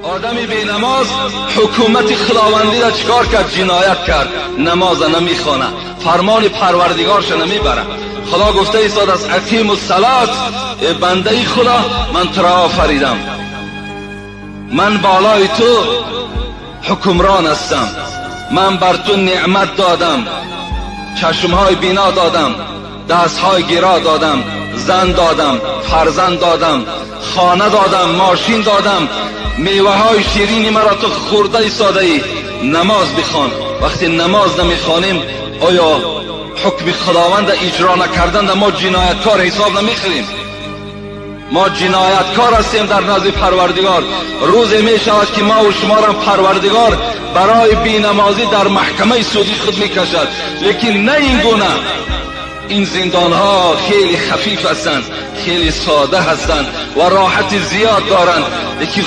آدمی بی نماز حکومت خداوندی را چیکار کرد؟ جنایت کرد. نماز نمیخونه، فرمان پروردگارش نمیبره. خدا گفته ایستاد از اقیم الصلات، ای بنده خدا من تو را آفریدم، من بالای تو حکمران هستم، من بر تو نعمت دادم، چشمهای بینا دادم، دستهای گیرا دادم، زن دادم، فرزند دادم، خانه دادم، ماشین دادم، میوه های شیرینی مرا تو خورده ایستاده ای. نماز بخوان. وقتی نماز نمیخوانیم آیا حکم خداوند اجرا نکردن ما جنایتکار حساب نمیخوریم؟ ما جنایتکار هستیم در نزد پروردگار. روزی می شود که ما و شما را پروردگار برای بینمازی در محکمه سودی خود میکشد. لیکن نه این گونه. این زندان ها خیلی خفیف هستند، خیلی ساده هستند و راحت زیاد دارند. لیکن